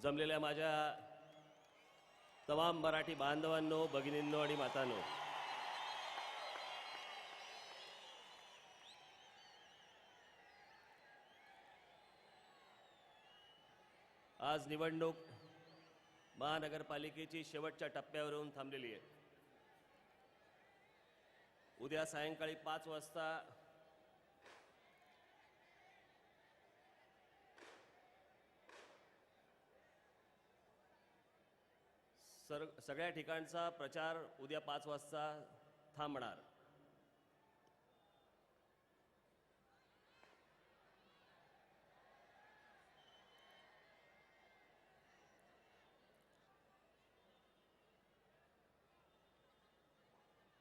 जमलेल्या माझ्या तमाम मराठी बांधवांनो, भगिनींनो आणि मातांनो, आज निवडणूक महानगरपालिकेची शेवटच्या टप्प्यावर येऊन थांबलेली आहे. उद्या सायंकाळी 5 वाजता सगळ्या ठिकाणचा प्रचार उद्या 5 वाजता थांबणार.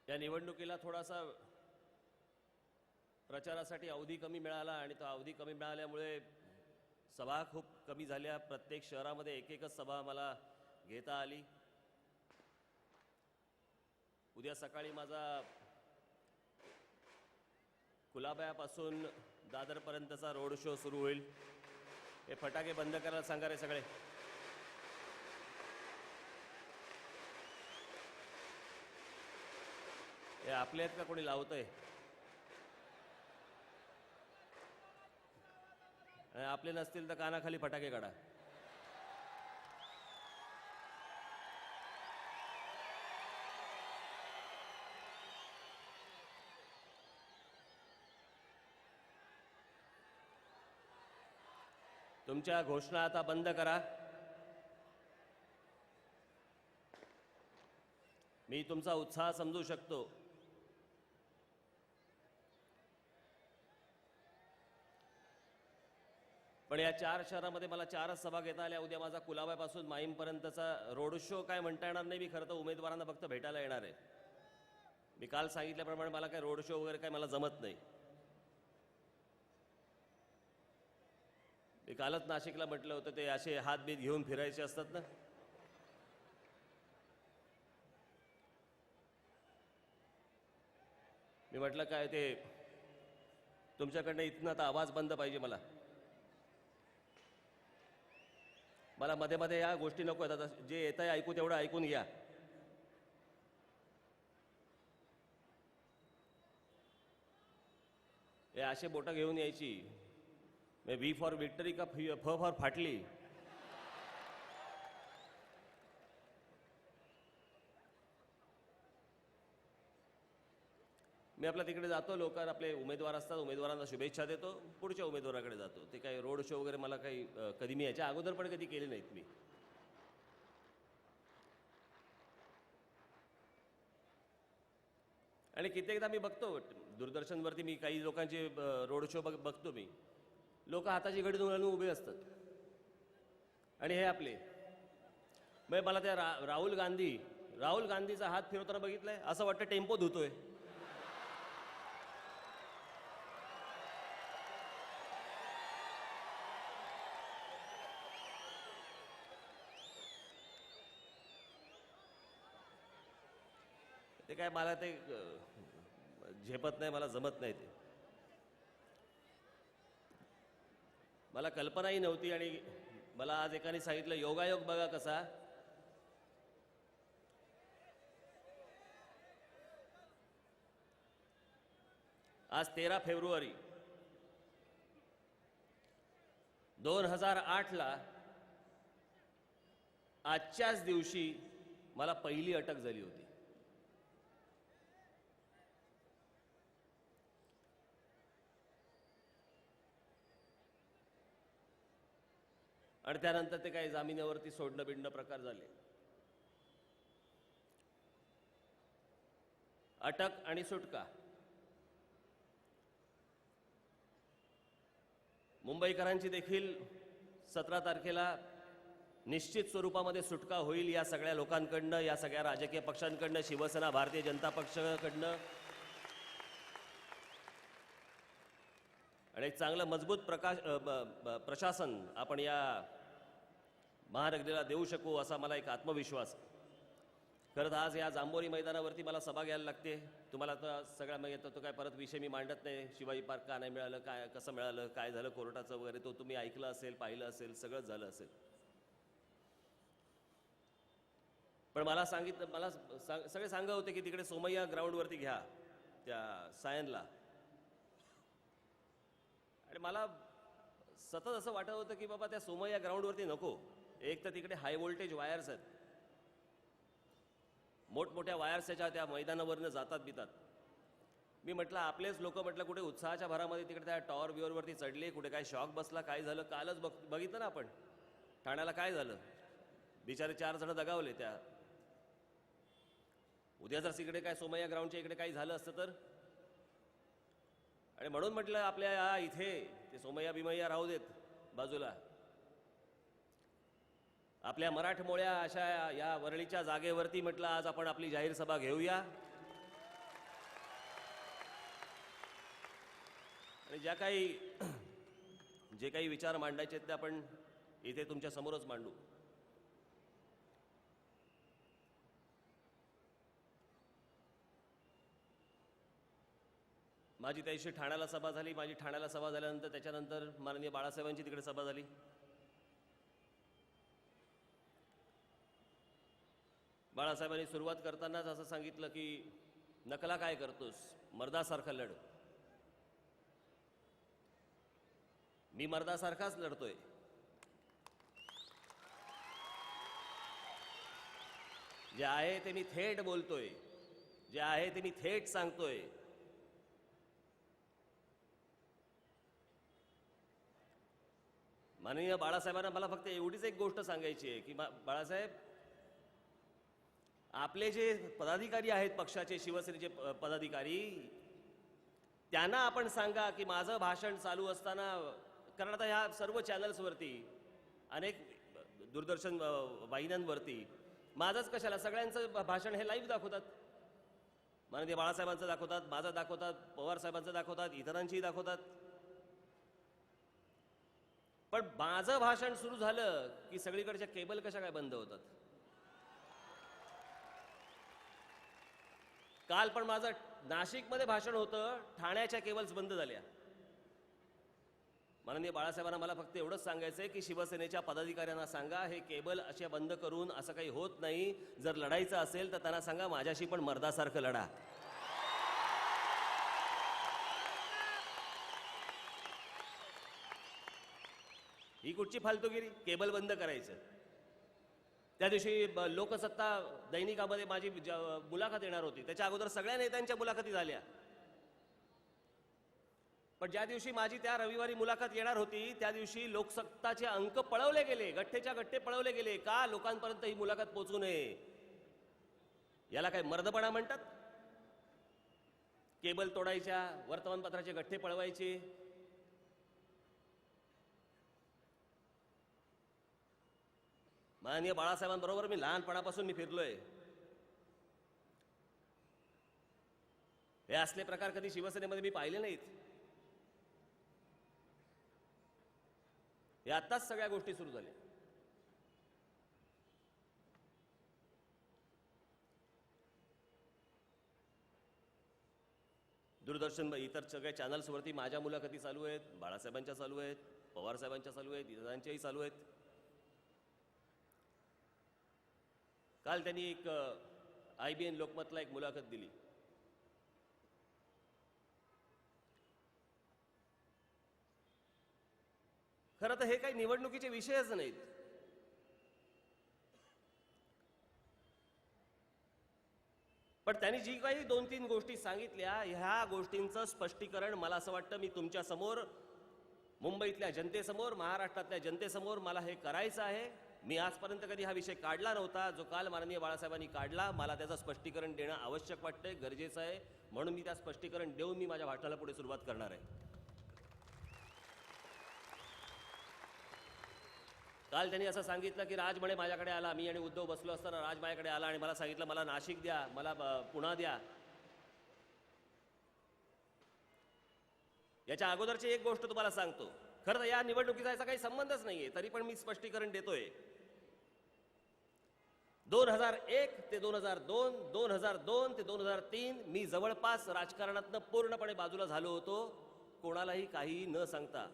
या निवडणुकीला थोडासा प्रचारासाठी अवधी कमी मिळाला आणि तो अवधी कमी मिळाल्यामुळे सभा खूप कमी झाल्या. प्रत्येक शहरामध्ये एकच सभा मला घेता आली. उद्या सकाळी माझा कुलाब्यापासून दादरपर्यंतचा रोड शो सुरू होईल. हे फटाके बंद करायला सांगा रे सगळे. हे आपले आहेत का कोणी लावतंय? आपले नसतील तर कानाखाली फटाके काढा. तुमच्या घोषणा आता बंद करा. मी तुमचा उत्साह समजू शकतो. पण या 4 शहरामध्ये मला 4च सभा घेता आल्या. उद्या माझा कुलाब्यापासून माहीमपर्यंतचा रोड शो काय म्हणता येणार नाही. मी खरं तर उमेदवारांना फक्त भेटायला येणार आहे. मी काल सांगितल्याप्रमाणे मला काय रोड शो वगैरे काय मला जमत नाही. मी कालच नाशिकला म्हटलं होतं ते असे हातबीत घेऊन फिरायचे असतात ना. मी म्हटलं काय ते तुमच्याकडनं इथनं आता आवाज बंद पाहिजे. मला मध्ये मध्ये या गोष्टी नको आहेत. आता जे येत आहे ऐकू तेवढं ऐकून घ्या. हे असे बोटं घेऊन यायची. व्ही फॉर विक्टरी का फ फॉर फाटली. मी आपल्या तिकडे जातो. लोक आपले उमेदवार असतात, उमेदवारांना शुभेच्छा देतो, पुढच्या उमेदवाराकडे जातो. ते काही रोड शो वगैरे मला काही कधी मी याच्या अगोदर पण कधी केले नाहीत. मी आणि कित्येकदा मी बघतो दूरदर्शनवरती, मी काही लोकांचे रोड शो बघतो. मी लोक हाताची घडी घालून उभे असतात आणि हे आपले. मग मला त्या राहुल गांधीचा हात फिरवताना बघितलंय, असं वाटतं टेम्पो धुतोय. ते काय मला ते झेपत नाही, मला जमत नाही. ते मला कल्पनाही नव्हती. आणि मला आज एकाने सांगितलं, योगायोग बघा कसा. आज 13 फेब्रुवारी 2008ला आजच्याच दिवशी मला पहिली अटक झाली होती. आणि त्यानंतर ते काही जामिनावरती सोडणं बिडणं प्रकार झाले. अटक आणि सुटका. मुंबईकरांची देखील 17 तारखेला निश्चित स्वरूपामध्ये सुटका होईल. या सगळ्या लोकांकडनं, या सगळ्या राजकीय पक्षांकडनं, शिवसेना, भारतीय जनता पक्षाकडनं. आणि एक चांगलं मजबूत प्रशासन आपण या महानगरीला देऊ शकू असा मला एक आत्मविश्वास. खरं तर आज या जांभोरी मैदानावरती मला सभा घ्यायला लागते. तुम्हाला तर सगळ्या मग येतो तो काय परत विषय मी मांडत नाही. शिवाजी पार्क का नाही मिळालं, काय कसं मिळालं, काय झालं कोर्टाचं वगैरे, तो तुम्ही ऐकलं असेल, पाहिलं असेल, सगळंच झालं असेल. पण मला सगळे सांगत होते की तिकडे सोमय्या ग्राउंडवरती घ्या त्या सायनला. आणि मला सतत असं वाटत होतं की बाबा त्या सोमय्या ग्राउंडवरती नको. एक तर तिकडे हाय व्होल्टेज वायर्स आहेत, मोठमोठ्या वायर्स त्या मैदानावरनं जातात बितात. मी म्हटलं आपलेच लोक म्हटलं कुठे उत्साहाच्या भरामध्ये तिकडे त्या टॉवर व्ह्यूवरती चढले, कुठे काय शॉक बसला, काय झालं. कालच बघितलं ना आपण ठाण्याला काय झालं. बिचारे 4 जण दगावले त्या. उद्या जर तिकडे काय सोमय्या ग्राउंडच्या इकडे काही झालं असतं तर. आणि म्हणून म्हटलं आपल्या इथे ते सोमय्या बिमय्या राहू देत बाजूला. आपल्या मराठमोळ्या अशा या वरळीच्या जागेवरती म्हटलं आज आपण आपली जाहीर सभा घेऊया. आणि जे काही विचार मांडायचे ते आपण इथे तुमच्या समोरच मांडू. माझी त्या दिवशी ठाण्याला सभा झाली. माझी ठाण्याला सभा झाल्यानंतर त्याच्यानंतर माननीय बाळासाहेबांची तिकडे सभा झाली. बाळासाहेबांनी सुरुवात करतानाच असं सांगितलं की नकला काय करतोस, मर्दासारखं लढ. मी मर्दासारखाच लढतोय. जे आहे ते मी थेट बोलतोय, जे आहे ते मी थेट सांगतोय. माननीय बाळासाहेबांना मला फक्त एवढीच एक गोष्ट सांगायची आहे की बाळासाहेब, आपले जे पदाधिकारी आहेत पक्षाचे, शिवसेनेचे पदाधिकारी, त्यांना आपण सांगा की माझं भाषण चालू असताना, कारण आता ह्या सर्व चॅनल्सवरती, अनेक दूरदर्शन वाहिन्यांवरती माझंच कशाला, सगळ्यांचं भाषण हे लाईव्ह दाखवतात. माननीय बाळासाहेबांचं दाखवतात, माझं दाखवतात, पवार साहेबांचं दाखवतात, इतरांचीही दाखवतात. पण माझं भाषण सुरू झालं की सगळीकडच्या केबल कशा काय बंद होतात. काल पण माझं नाशिकमध्ये भाषण होतं, ठाण्याच्या केबल्स बंद झाल्या. माननीय बाळासाहेबांना मला फक्त एवढंच सांगायचं आहे की शिवसेनेच्या पदाधिकाऱ्यांना सांगा, हे केबल असे बंद करून असं काही होत नाही. जर लढायचं असेल तर त्यांना सांगा माझ्याशी पण मर्दासारखं लढा. ही कुठची फालतूगिरी, केबल बंद करायचं. त्या दिवशी लोकसत्ता दैनिकामध्ये माझी मुलाखत येणार होती, त्याच्या अगोदर सगळ्या नेत्यांच्या मुलाखती झाल्या. पण ज्या दिवशी माझी त्या रविवारी मुलाखत येणार होती त्या दिवशी लोकसत्ताचे अंक पळवले गेले, गठ्ठेच्या गठ्ठे पळवले गेले. का? लोकांपर्यंत ही मुलाखत पोहोचू नये. याला काय मर्दपणा म्हणतात? केबल तोडायच्या, वर्तमानपत्राचे गठ्ठे पळवायचे. माननीय बाळासाहेबांबरोबर मी लहानपणापासून फिरलोय. हे असले प्रकार कधी शिवसेनेमध्ये मी पाहिले नाहीत. हे आत्ताच सगळ्या गोष्टी सुरू झाल्या. दूरदर्शन इतर सगळ्या चॅनल्सवरती माझ्या मुलाखती चालू आहेत, बाळासाहेबांच्या चालू आहेत, पवार साहेबांच्या चालू आहेत, इतरांच्याही चालू आहेत. काल त्यांनी एक IBN लोकमतला एक मुलाखत दिली. खरं तर हे काही निवडणुकीचे विषयच नाहीत. पण त्यांनी जी काही 2-3 गोष्टी सांगितल्या, ह्या गोष्टींचं स्पष्टीकरण मला असं वाटतं मी तुमच्या समोर, मुंबईतल्या जनतेसमोर, महाराष्ट्रातल्या जनतेसमोर मला हे करायचं आहे. मी आजपर्यंत कधी हा विषय काढला नव्हता, जो काल माननीय बाळासाहेबांनी काढला. मला त्याचं स्पष्टीकरण देणं आवश्यक वाटतंय, गरजेचं आहे. म्हणून मी त्या स्पष्टीकरण देऊन मी माझ्या भाषणाला पुढे सुरुवात करणार आहे. काल त्यांनी असं सांगितलं की राज म्हणे माझ्याकडे आला, मी आणि उद्धव बसलो असताना राज माझ्याकडे आला आणि मला सांगितलं मला नाशिक द्या, मला पुणा द्या. याच्या अगोदरची एक गोष्ट तुम्हाला सांगतो. खरं तर या निवडणुकीचा याचा काही संबंधच नाहीये, तरी पण मी स्पष्टीकरण देतोय. 2001 ते 2002, 2002 ते 2003 मी जवळपास राजकारणातनं पूर्णपणे बाजूला झालो होतो, कोणालाही काही न सांगता.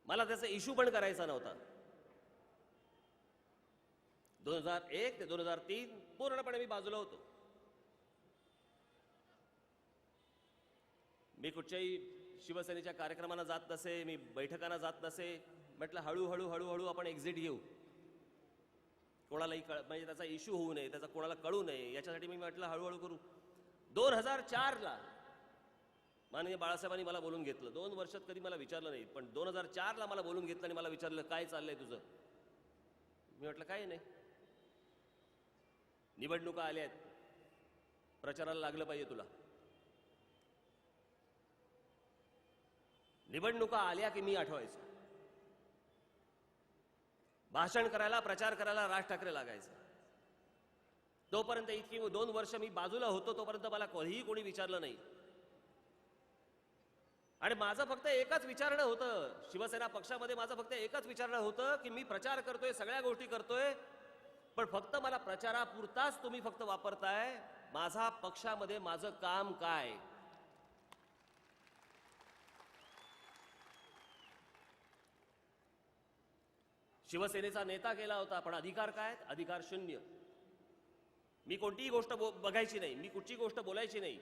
मला त्याचा इश्यू पण करायचा नव्हता. 2001 ते 2003 पूर्णपणे मी बाजूला होतो. मी कुठच्याही शिवसेनेच्या कार्यक्रमांना जात नसे, मी बैठकांना जात नसे. म्हटलं हळूहळू हळूहळू आपण एक्झिट घेऊ, कोणालाही म्हणजे त्याचा इश्यू होऊ नये, त्याचा कोणाला कळू नये, याच्यासाठी मी म्हटलं हळूहळू करू. 2004ला माननीय बाळासाहेबांनी मला बोलून घेतलं. 2 वर्षात कधी मला विचारलं नाही, पण 2004ला मला बोलून घेतलं आणि मला विचारलं काय चाललंय तुझं. मी म्हटलं काही नाही, निवडणुका आल्या आहेत, प्रचाराला लागलं पाहिजे तुला. निवडणुका आल्या की मी आठवायचो, भाषण करायला प्रचार करायला राज ठाकरे लागायचं. तोपर्यंत इतकी 2 वर्ष मी बाजूला होतो, तोपर्यंत मला कधीही कोणी विचारलं नाही. आणि माझं फक्त एकच विचारणं होतं, शिवसेना पक्षामध्ये माझं फक्त एकच विचारणं होतं की मी प्रचार करतोय, सगळ्या गोष्टी करतोय, पण फक्त मला प्रचारापुरताच तुम्ही फक्त वापरताय. माझा पक्षामध्ये माझं काम काय. शिवसेनेचा नेता केला होता, पण अधिकार काय? अधिकार शून्य. मी कोणतीही गोष्ट बघायची नाही, मी कुठची गोष्ट बोलायची नाही.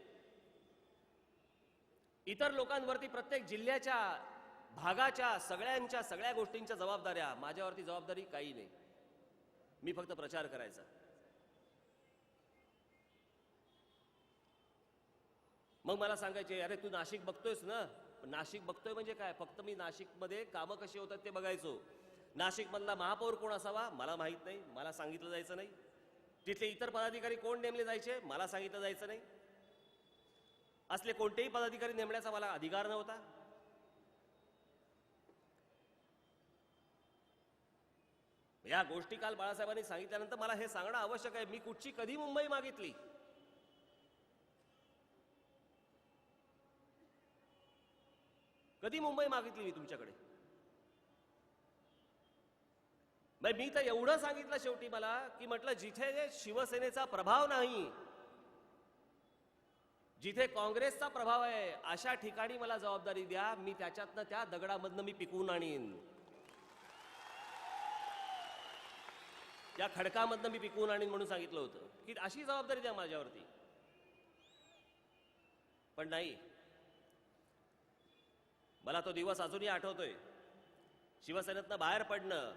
इतर लोकांवरती प्रत्येक जिल्ह्याच्या भागाच्या सगळ्या गोष्टींच्या जबाबदाऱ्या, माझ्यावरती जबाबदारी काही नाही. मी फक्त प्रचार करायचा. मग मला सांगायचे अरे तू नाशिक बघतोयस ना. नाशिक बघतोय म्हणजे काय? फक्त मी नाशिकमध्ये कामं कशी होतात ते बघायचो. नाशिकमधला महापौर कोण असावा मला माहित नाही, मला सांगितलं जायचं नाही. तिथले इतर पदाधिकारी कोण नेमले जायचे मला सांगितलं जायचं नाही. असले कोणतेही पदाधिकारी नेमण्याचा मला अधिकार नव्हता. या गोष्टी काल बाळासाहेबांनी सांगितल्यानंतर मला हे सांगणं आवश्यक आहे. मी कुठची कधी मुंबई मागितली? कधी मुंबई मागितली मी तुमच्याकडे? मी तर एवढं सांगितलं शेवटी मला की म्हटलं जिथे शिवसेनेचा प्रभाव नाही, जिथे काँग्रेसचा प्रभाव आहे, अशा ठिकाणी मला जबाबदारी द्या. मी त्याच्यातनं त्या दगडामधनं मी पिकवून आणीन, या खडकामधनं मी पिकवून आणीन म्हणून सांगितलं होतं की अशी जबाबदारी द्या माझ्यावरती. पण नाही. मला तो दिवस अजूनही आठवतोय. शिवसेनेतनं बाहेर पडणं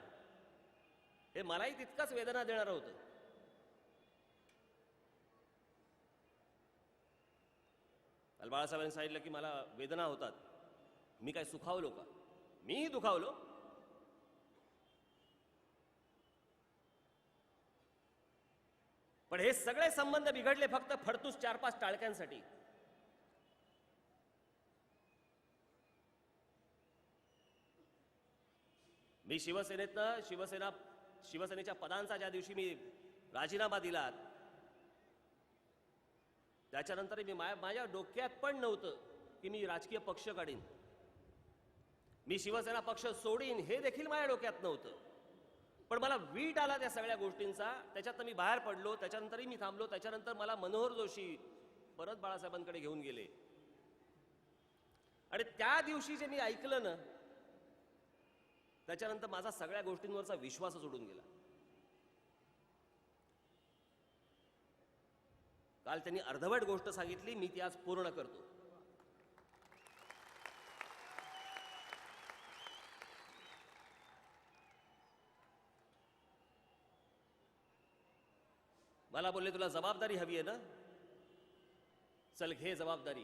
हे मलाही तितकंच वेदना देणारं होतं. काल बाळासाहेबांनी सांगितलं की मला वेदना होतात. मी काय सुखावलो का? मीही दुखावलो. पण हे सगळे संबंध बिघडले फक्त फडतूस 4-5 टाळक्यांसाठी. मी शिवसेनेच्या पदांचा ज्या दिवशी मी राजीनामा दिला, त्याच्यानंतर मी माझ्या डोक्यात पण नव्हतं की मी राजकीय पक्ष काढीन, मी शिवसेना पक्ष सोडीन, हे देखील माझ्या डोक्यात नव्हतं. पण मला वीट आला त्या सगळ्या गोष्टींचा. त्याच्यात मी बाहेर पडलो, त्याच्यानंतरही मी थांबलो. त्याच्यानंतर मला मनोहर जोशी परत बाळासाहेबांकडे घेऊन गेले. आणि त्या दिवशी जे मी ऐकलं ना, त्याच्यानंतर माझा सगळ्या गोष्टींवरचा विश्वासच उडून गेला. काल त्यांनी अर्धवट गोष्ट सांगितली, मी ती आज पूर्ण करतो. मला बोलले तुला जबाबदारी हवी आहे ना, चल घे जबाबदारी.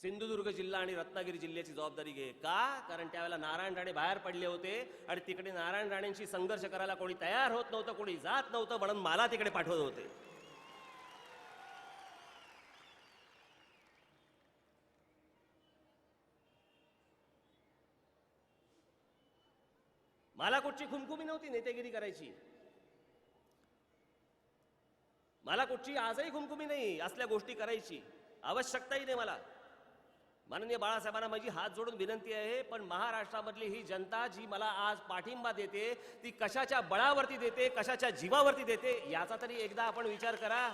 सिंधुदुर्ग जिल्हा आणि रत्नागिरी जिल्ह्याची जबाबदारी घे. का? कारण त्यावेळेला नारायण राणे बाहेर पडले होते आणि तिकडे नारायण राणेंशी संघर्ष करायला कोणी तयार होत नव्हतं, कोणी जात नव्हतं, म्हणून मला तिकडे पाठवत होते. मला कुठची खुमखुमी नव्हती नेतेगिरी करायची. मला कुठची आजही खुमखुमी नाही असल्या गोष्टी करायची, आवश्यकताही नाही मला. माननीय बाळासाहेबांना माझी हात जोडून विनंती आहे, पण महाराष्ट्रामधली ही जनता जी मला आज पाठिंबा देते, ती कशाच्या बळावरती देते, कशाच्या जीवावरती देते, याचा तरी एकदा आपण विचार करा.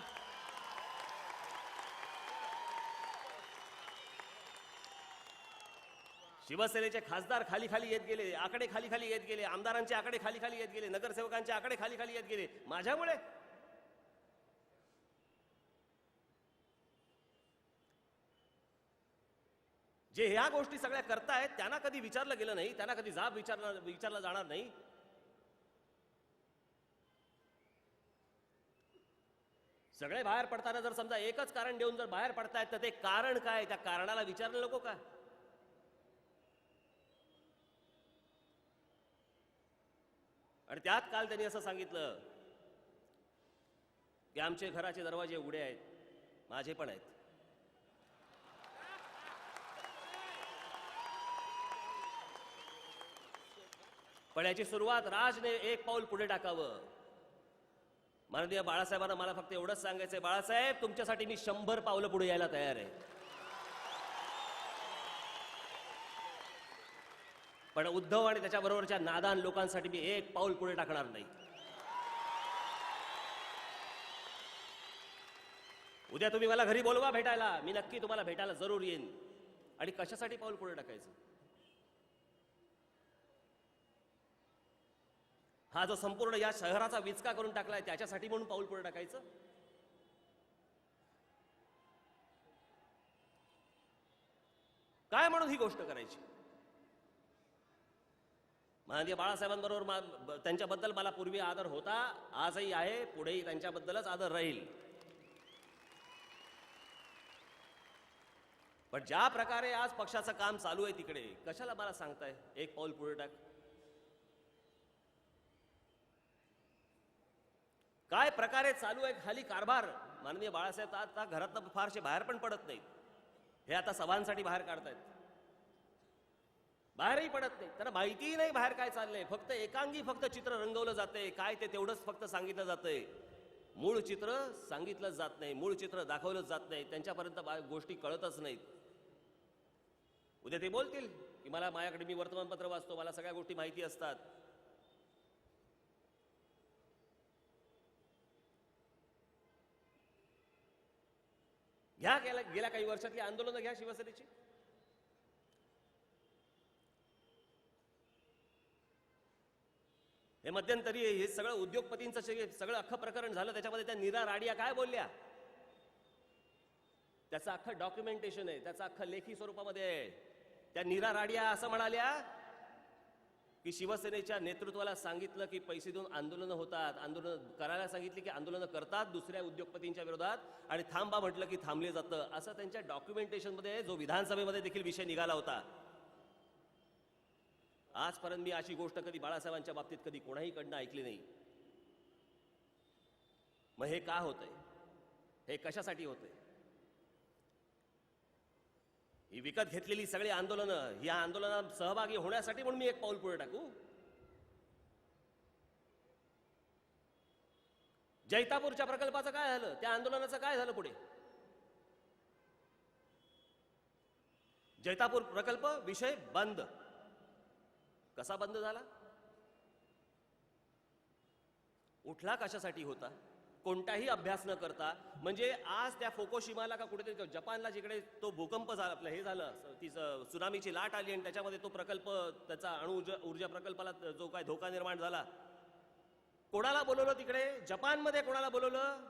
शिवसेनेचे खासदार खाली खाली येत गेले, आकडे खाली खाली येत गेले, आमदारांचे आकडे खाली खाली येत गेले, नगरसेवकांचे आकडे खाली खाली येत गेले माझ्यामुळे. जे ह्या गोष्टी सगळ्या करतायत त्यांना कधी विचारलं गेलं नाही, त्यांना कधी जाब विचारला जाणार नाही. सगळे बाहेर पडताना जर समजा एकच कारण देऊन जर बाहेर पडतायत तर ते कारण काय, त्या कारणाला विचारलं नको का? आणि त्यात काल त्यांनी असं सांगितलं की आमचे घराचे दरवाजे उघडे आहेत, माझे पण आहेत. पण याची सुरुवात राजने एक पाऊल पुढे टाकावं. माननीय बाळासाहेबांना मला फक्त एवढंच सांगायचंय, बाळासाहेब तुमच्यासाठी मी 100 पावलं पुढे यायला तयार आहे. पण उद्धव आणि त्याच्याबरोबरच्या नादान लोकांसाठी मी एक पाऊल पुढे टाकणार नाही. उद्या तुम्ही मला घरी बोलवा भेटायला, मी नक्की तुम्हाला भेटायला जरूर येईन. आणि कशासाठी पाऊल पुढे टाकायचं? हा जो संपूर्ण या शहराचा विचका करून टाकलाय त्याच्यासाठी म्हणून पाऊल पुढे टाकायचं? काय म्हणून ही गोष्ट करायची? माननीय बाळासाहेबांबरोबर त्यांच्याबद्दल मला पूर्वी आदर होता, आजही आहे, पुढेही त्यांच्याबद्दलच आदर राहील. पण ज्या प्रकारे आज पक्षाचं काम चालू आहे तिकडे कशाला मला सांगताय एक पाऊल पुढे टाक? काय प्रकारे चालू आहे खाली कारभार? माननीय बाळासाहेब आता घरातनं फारसे बाहेर पण पडत नाहीत. हे आता सभांसाठी बाहेर काढतायत, बाहेरही पडत नाही. त्यांना माहितीही नाही बाहेर काय चाललंय. फक्त एकांगी फक्त चित्र रंगवलं जातंय, काय ते तेवढंच फक्त सांगितलं जातंय. मूळ चित्र सांगितलं जात नाही, मूळ चित्र दाखवलं जात नाही, त्यांच्यापर्यंत गोष्टी कळतच नाहीत. उद्या ते बोलतील की मला माझ्याकडे मी वर्तमानपत्र वाचतो, मला सगळ्या गोष्टी माहिती असतात. घ्या गेल्या काही वर्षातली आंदोलनं घ्या शिवसेनेची. हे मध्यंतरी हे सगळं उद्योगपतींचं सगळं अख्खं प्रकरण झालं, त्याच्यामध्ये त्या नीरा राडिया काय बोलल्या त्याचं अख्खं डॉक्युमेंटेशन आहे, त्याचं अख्खं लेखी स्वरूपामध्ये आहे. त्या नीरा राडिया असं म्हणाल्या की शिवसेनेच्या नेतृत्वाला सांगितलं की पैसे देऊन आंदोलनं होतात, आंदोलन करायला सांगितली की आंदोलनं करतात दुसऱ्या उद्योगपतींच्या विरोधात, आणि थांबा म्हटलं की थांबले जातं. असं त्यांच्या डॉक्युमेंटेशनमध्ये, जो विधानसभेमध्ये देखील विषय निघाला होता. आजपर्यंत मी अशी गोष्ट कधी बाळासाहेबांच्या बाबतीत कधी कोणाहीकडनं ऐकली नाही. मग हे का होतंय? हे कशासाठी होतंय? ही विकत घेतलेली सगळी आंदोलनं, या आंदोलनात सहभागी होण्यासाठी म्हणून मी एक पाऊल पुढे टाकू? जैतापूरच्या प्रकल्पाचं काय झालं? त्या आंदोलनाचं काय झालं पुढे? जैतापूर प्रकल्प विषय बंद. कसा बंद झाला? उठला कशासाठी होता? कोणताही अभ्यास न करता. म्हणजे आज त्या फोकोशिमाला का कुठेतरी जपानला जिकडे तो भूकंप झाला, आपलं हे झालं, ती सुनामीची लाट आली आणि त्याच्यामध्ये तो प्रकल्प, त्याचा अणु ऊर्जा प्रकल्पाला जो काय धोका निर्माण झाला, कोणाला बोलवलं तिकडे? जपानमध्ये कोणाला बोलवलं?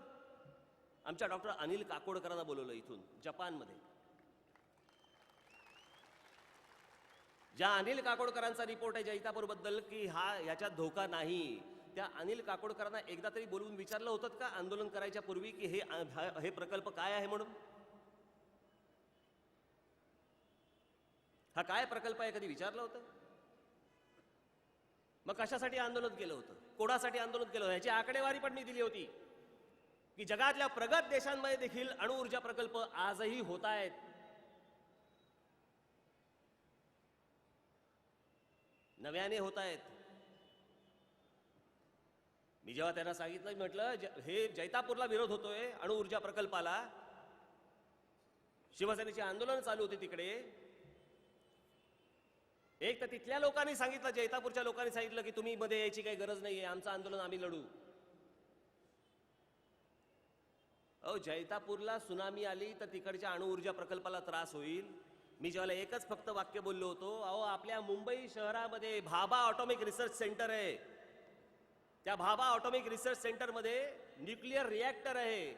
आमच्या डॉक्टर अनिल काकोडकरांना बोलवलं इथून जपानमध्ये. ज्या अनिल काकोडकरांचा रिपोर्ट आहे जैतापूर बद्दल की ह्याच्यात धोका नाही, त्या अनिल काकोडकरांना एकदा तरी बोलवून विचारलं होतं का आंदोलन करायच्या पूर्वी की हे प्रकल्प काय आहे म्हणून? हा काय प्रकल्प आहे कधी विचारलं होतं? मग कशासाठी आंदोलन केलं होतं? कोणासाठी आंदोलन केलं होतं? ह्याची आकडेवारी पण मी दिली होती की जगातल्या प्रगत देशांमध्ये देखील अणुऊर्जा प्रकल्प आजही होत आहेत. नव्याने होत आहेत. मी जेव्हा त्यांना सांगितलं, म्हटलं हे जैतापूरला विरोध होतोय अणुऊर्जा प्रकल्पाला, शिवसेनेची आंदोलन चालू होती तिकडे. एक तर तिथल्या लोकांनी सांगितलं, जैतापूरच्या लोकांनी सांगितलं की तुम्ही मध्ये यायची काही गरज नाहीये, आमचं आंदोलन आम्ही लढू. जैतापूरला सुनामी आली तर तिकडच्या अणुऊर्जा प्रकल्पाला त्रास होईल. मी ज्यावेळेला एकच फक्त वाक्य बोललो होतो, अहो आपल्या मुंबई शहरामध्ये भाभा ऑटॉमिक रिसर्च सेंटर आहे. त्या भाभा ऑटॉमिक रिसर्च सेंटरमध्ये न्यूक्लिअर रिॲक्टर आहे.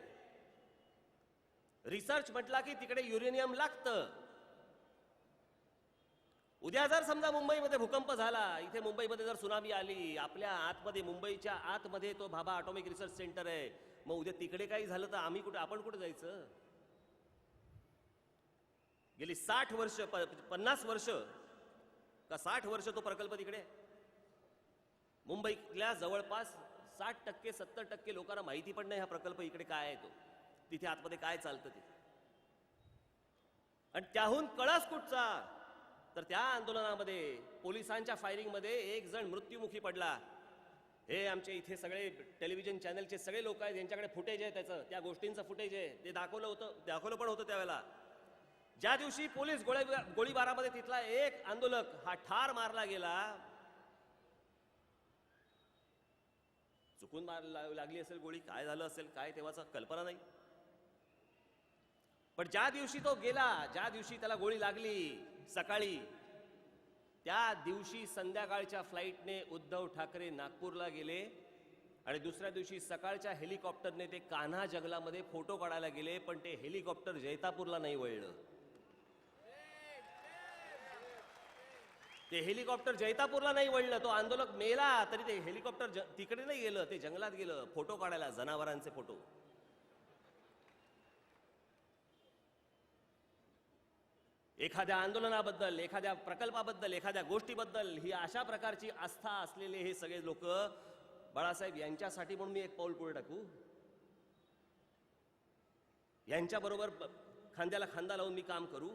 रिसर्च म्हटला की तिकडे युरेनियम लागतं. उद्या जर समजा मुंबईमध्ये भूकंप झाला, इथे मुंबईमध्ये जर सुनामी आली, आपल्या आतमध्ये मुंबईच्या आतमध्ये तो भाभा ऑटॉमिक रिसर्च सेंटर आहे, मग उद्या तिकडे काही झालं तर आपण कुठे जायचं? गेली 60 वर्ष 50 वर्ष का 60 वर्ष तो प्रकल्प तिकडे. मुंबईतल्या जवळपास 60% 70% लोकांना माहिती पण नाही हा प्रकल्प इकडे काय आहे, तो तिथे आतमध्ये काय चालतं ते. आणि त्याहून कळस कुठचा, तर त्या आंदोलनामध्ये पोलिसांच्या फायरिंगमध्ये एक जण मृत्युमुखी पडला. हे आमचे इथे सगळे टेलिव्हिजन चॅनलचे सगळे लोक आहेत, यांच्याकडे फुटेज आहे, त्याचं त्या गोष्टींचं फुटेज आहे, ते दाखवलं पण होतं त्यावेळेला. ज्या दिवशी पोलीस गोळीबारामध्ये तिथला एक आंदोलक हा ठार मारला गेला, चुकून लागली असेल गोळी, काय झालं असेल काय तेव्हाच कल्पना नाही. पण ज्या दिवशी तो गेला, ज्या दिवशी त्याला गोळी लागली सकाळी, त्या दिवशी संध्याकाळच्या फ्लाईटने उद्धव ठाकरे नागपूरला गेले आणि दुसऱ्या दिवशी सकाळच्या हेलिकॉप्टरने ते कान्हा जंगलामध्ये फोटो काढायला गेले. पण ते हेलिकॉप्टर जैतापूरला नाही वळलं. ते हेलिकॉप्टर जैतापूरला नाही वळलं. तो आंदोलक मेला तरी ते हेलिकॉप्टर तिकडे नाही गेलं, ते जंगलात गेलं फोटो काढायला, जनावरांचे फोटो. एखाद्या आंदोलनाबद्दल, एखाद्या प्रकल्पाबद्दल, एखाद्या गोष्टीबद्दल ही अशा प्रकारची आस्था असलेले हे सगळे लोक, बाळासाहेब यांच्यासाठी म्हणून मी एक पाऊल पुढे टाकू, यांच्याबरोबर खांद्याला खांदा लावून मी काम करू?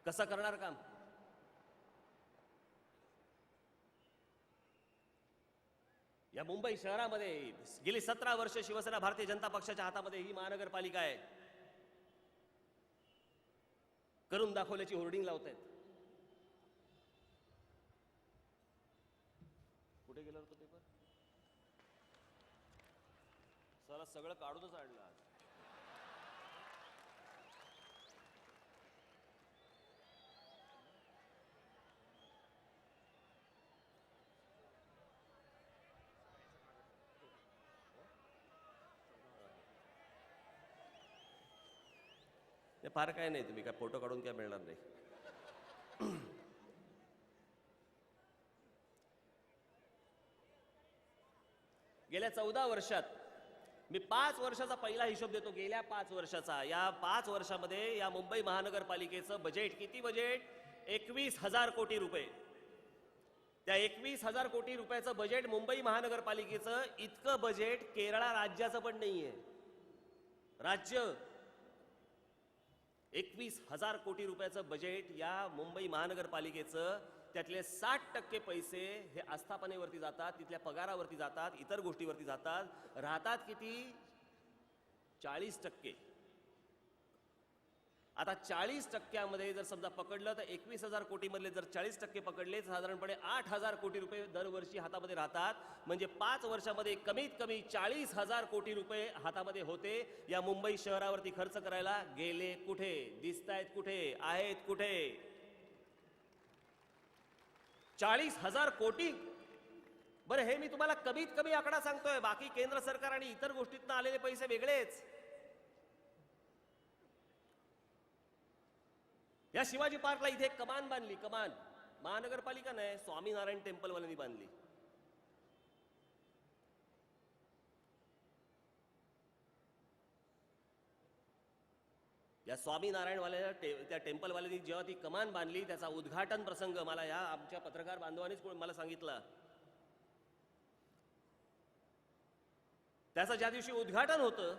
कसं करणार काम? या मुंबई शहरामध्ये गेली 17 वर्ष शिवसेना भारतीय जनता पक्षाच्या हातामध्ये ही महानगरपालिका आहे. करून दाखवल्याची होर्डिंग लावतायत. कुठे गेला तो पेपर? साला सगळं काढूनच आणलं आज. फार काय नाही, तुम्ही काय फोटो काढून काय मिळणार नाही. गेल्या 14 वर्षात मी 5 वर्षाचा पहिला हिशोब देतो. गेल्या 5 वर्षाचा, या 5 वर्षामध्ये या मुंबई महानगरपालिकेचं बजेट किती? बजेट 21,000 कोटी रुपये. त्या 21,000 कोटी रुपयाचं बजेट मुंबई महानगरपालिकेचं, इतकं बजेट केरळ राज्याचं पण नाहीये. राज्य 21,000 कोटी रुपयाचं बजेट या मुंबई महानगरपालिकेचं, त्यातले 60% पैसे हे आस्थापनेवरती जातात, तिथल्या पगारावरती जातात, इतर गोष्टीवरती जातात. राहतात किती? 40%. आता 40%मध्ये जर समजा पकडलं तर 21,000 कोटी मधले जर 40% पकडले, साधारणपणे 8,000 कोटी रुपये दरवर्षी हातामध्ये राहतात. म्हणजे 5 वर्षामध्ये कमीत कमी 40,000 कोटी रुपये हातामध्ये होते. या मुंबई शहरावरती खर्च करायला गेले कुठे? दिसतायत कुठे? आहेत कुठे? 40,000 कोटी. बरं, हे मी तुम्हाला कमीत कमी आकडा सांगतोय. बाकी केंद्र सरकार आणि इतर गोष्टीतनं आलेले पैसे वेगळेच. या शिवाजी पार्कला इथे एक कमान बांधली. कमान महानगरपालिका नाही, स्वामीनारायण टेम्पलवाल्यांनी बांधली. या स्वामीनारायणवाल्या त्या टेम्पलवाल्यांनी जेव्हा ती कमान बांधली, त्याचा उद्घाटन प्रसंग मला या आमच्या पत्रकार बांधवांनीच मला सांगितलं. त्याचं ज्या दिवशी उद्घाटन होतं,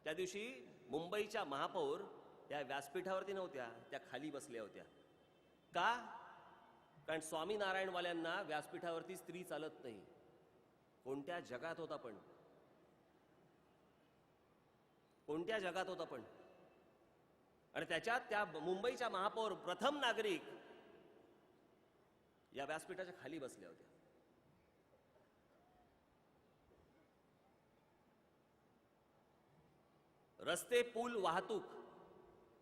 त्या दिवशी मुंबईच्या महापौर त्या व्यासपीठावरती नव्हत्या, त्या खाली बसल्या होत्या. का? कारण स्वामीनारायणवाल्यांना व्यासपीठावरती स्त्री चालत नाही. कोणत्या जगात होता पण? कोणत्या जगात होता पण? आणि त्याच्यात त्या मुंबईच्या महापौर, प्रथम नागरिक, या व्यासपीठाच्या खाली बसल्या होत्या. रस्ते, पूल, वाहतूक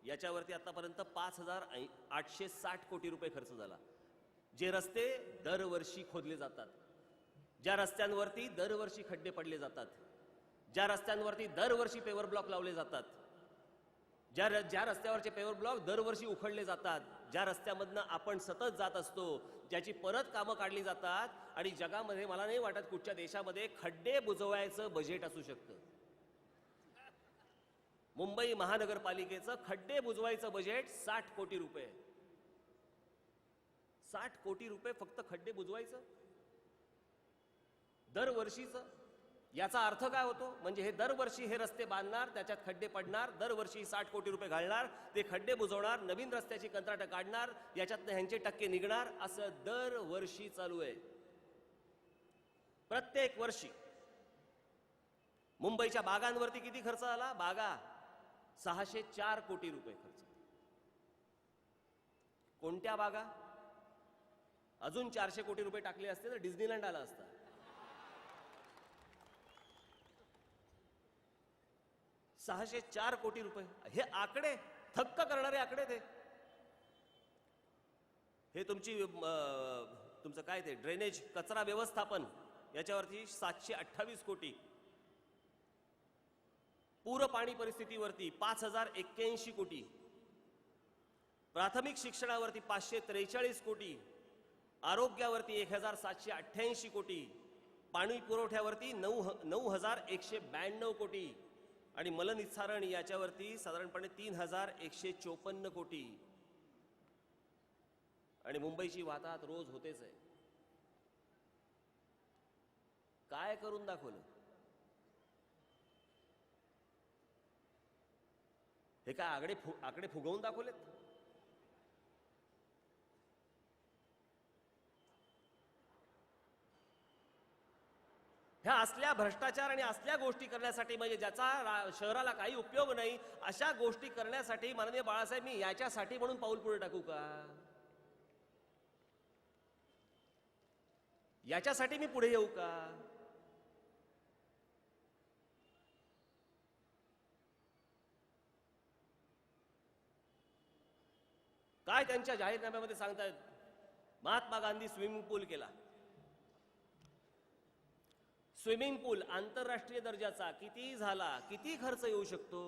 याच्यावरती आतापर्यंत 5,860 कोटी रुपये खर्च झाला. जे रस्ते दरवर्षी खोदले जातात, ज्या रस्त्यांवरती दरवर्षी खड्डे पडले जातात, ज्या रस्त्यांवरती दरवर्षी पेवर ब्लॉक लावले जातात, ज्या रस्त्यावरचे पेवर ब्लॉक दरवर्षी उखडले जातात, ज्या रस्त्यामधनं आपण सतत जात असतो, ज्याची परत कामं काढली जातात, आणि जगामध्ये मला नाही वाटत कुठच्या देशामध्ये खड्डे बुजवायचं बजेट असू शकतं. मुंबई महानगरपालिकेचं खड्डे बुजवायचं बजेट 60 कोटी रुपये. 60 कोटी रुपये फक्त खड्डे बुजवायचं दरवर्षीचं. याचा अर्थ काय होतो? म्हणजे हे दरवर्षी हे रस्ते बांधणार, त्याच्यात खड्डे पडणार, दरवर्षी 60 कोटी रुपये घालणार, ते खड्डे बुजवणार, नवीन रस्त्याची कंत्राटं काढणार, याच्यातनं ह्यांचे टक्के निघणार, असं दरवर्षी चालू आहे. प्रत्येक वर्षी. मुंबईच्या बागांवरती किती खर्च झाला? बागा 604 कोटी रुपये खर्च. कोणत्या बागा? अजून 400 कोटी रुपये टाकले असते तर डिझनीलँड आला असता. ₹604 कोटी रुपये. हे आकडे थक्क करणारे आकडे ते. हे तुमचं काय ते ड्रेनेज कचरा व्यवस्थापन याच्यावरती 728 कोटी. पूर पाणी परिस्थितीवरती 5,081 कोटी. प्राथमिक शिक्षणावरती 543 कोटी. आरोग्यावरती 1,788 कोटी. पाणी पुरवठ्यावरती 9,192 कोटी. आणि मलनिस्सारण याच्यावरती साधारणपणे 3,154 कोटी. आणि मुंबईची वाहतूक रोज होतेच आहे. काय करून दाखवलं? हे काय आकडे फुगवून दाखवलेत? ह्या असल्या भ्रष्टाचार आणि असल्या गोष्टी करण्यासाठी, म्हणजे ज्याचा शहराला काही उपयोग नाही, अशा गोष्टी करण्यासाठी माननीय बाळासाहेब, मी याच्यासाठी म्हणून पाऊल पुढे टाकू का? याच्यासाठी मी पुढे येऊ का? काय त्यांच्या जाहीरनाम्यामध्ये सांगतायत? महात्मा गांधी स्विमिंग पूल केला. स्विमिंग पूल आंतरराष्ट्रीय दर्जाचा किती झाला? किती खर्च येऊ शकतो?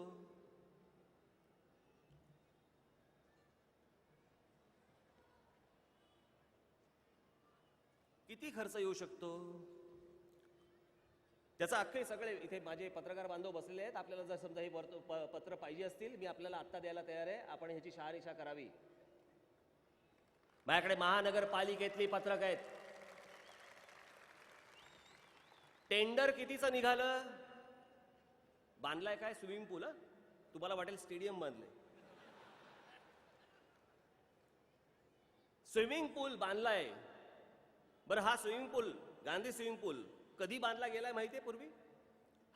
किती खर्च येऊ शकतो? त्याचा अख्खे सगळे इथे माझे पत्रकार बांधव बसलेले आहेत. आपल्याला जर समजा हे पत्र पाहिजे असतील, मी आपल्याला आत्ता द्यायला तयार आहे. आपण ह्याची शहानिशा करावी. माझ्याकडे महानगरपालिकेतली पत्रक आहेत. टेंडर कितीचं निघालं? बांधलाय काय स्विमिंग पूल? तुम्हाला वाटेल स्टेडियम बांधले. स्विमिंग पूल बांधलाय. बरं, हा स्विमिंग पूल, गांधी स्विमिंग पूल कधी बांधला गेलाय माहितीये? पूर्वी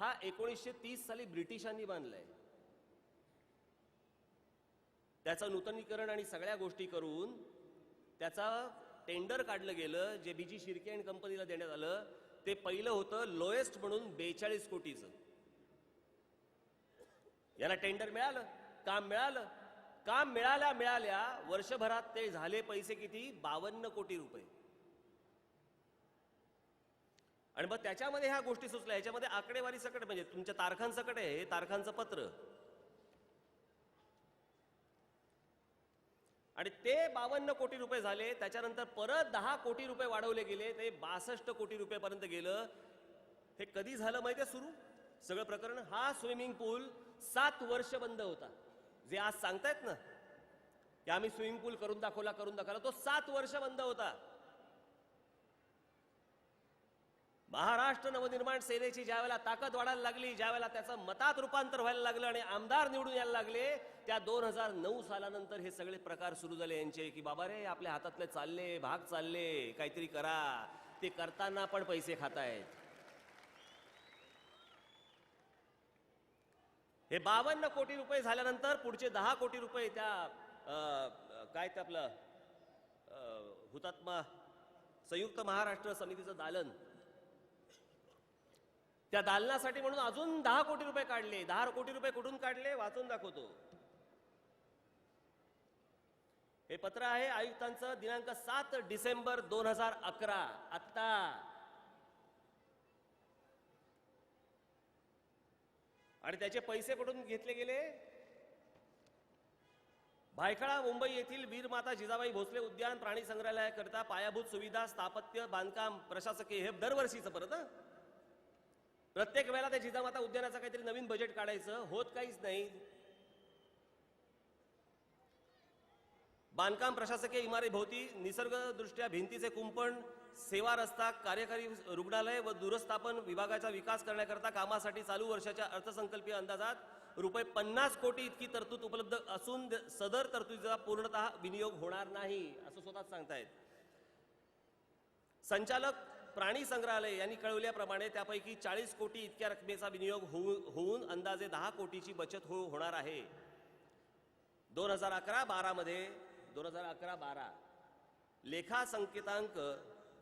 हा 1930 साली ब्रिटिशांनी बांधलाय. त्याचं नूतनीकरण आणि सगळ्या गोष्टी करून त्याचा टेंडर काढलं गेलं, जे बीजी शिर्के अँड कंपनीला देण्यात आलं. ते पहिलं होतं लोएस्ट म्हणून 42 कोटीचं. याला टेंडर मिळालं, काम मिळालं. काम मिळाल्या वर्षभरात ते झाले पैसे किती? 52 कोटी रुपये. आणि मग त्याच्यामध्ये ह्या गोष्टी सुचल्या. ह्याच्यामध्ये आकडेवारी सकट, म्हणजे तुमच्या तारखांसकट आहे. हे तारखांचं पत्र. आणि ते 52 कोटी रुपये झाले. त्याच्यानंतर परत 10 कोटी रुपये वाढवले गेले. ते 62 कोटी रुपयापर्यंत गेलं. हे कधी झालं माहिती आहे सुरू सगळं प्रकरण? हा स्विमिंग पूल 7 वर्ष बंद होता. जे आज सांगतायत ना की आम्ही स्विमिंग पूल करून दाखवला, तो 7 वर्ष बंद होता. महाराष्ट्र नवनिर्माण सेनेची ज्यावेळेला ताकद वाढायला लागली, ज्यावेळेला त्याचं मतात रूपांतर व्हायला लागलं आणि आमदार निवडून यायला लागले, त्या 2009 सालानंतर हे सगळे प्रकार सुरू झाले यांचे, की बाबा रे आपल्या हातातले चालले, भाग चालले, काहीतरी करा. ते करताना पण पैसे खातायत. हे 52 कोटी रुपये झाल्यानंतर पुढचे 10 कोटी रुपये त्या काय ते आपलं हुतात्मा संयुक्त महाराष्ट्र समितीचं दालन, त्या दालनासाठी म्हणून अजून 10 कोटी रुपये काढले. 10 कोटी रुपये कुठून काढले? वाचून दाखवतो. हे पत्र आहे आयुक्तांचं दिनांक 7 डिसेंबर 2011, आत्ता. आणि त्याचे पैसे कुठून घेतले गेले? भायखळा मुंबई येथील वीरमाता जिजाबाई भोसले उद्यान प्राणी संग्रहालयाकरिता पायाभूत सुविधा, स्थापत्य, बांधकाम, प्रशासकीय हे दरवर्षीचं परत. प्रत्येक वेळेला त्या जिजामाता उद्यानाचं काहीतरी नवीन बजेट काढायचं, होत काहीच नाही. बांधकाम, प्रशासकीय इमारतीभोवती निसर्गदृष्ट्या भिंतीचे कुंपण, सेवा रस्ता, कार्यकारी रुग्णालय व दूरस्थापन विभागाचा विकास करण्याकरता कामासाठी चालू वर्षाच्या अर्थसंकल्पीय अंदाजात रुपये 50 कोटी इतकी तरतूद उपलब्ध असून सदर तरतुदीचा पूर्णतः विनियोग होणार नाही असं स्वतःच सांगतायत. संचालक प्राणी संग्रहालय यांनी कळवल्याप्रमाणे त्यापैकी 40 कोटी इतक्या रकमेचा विनियोग होऊन अंदाजे 10 कोटीची बचत होणार आहे. 2011-12 मध्ये 2011-12 लेखा संकेतांक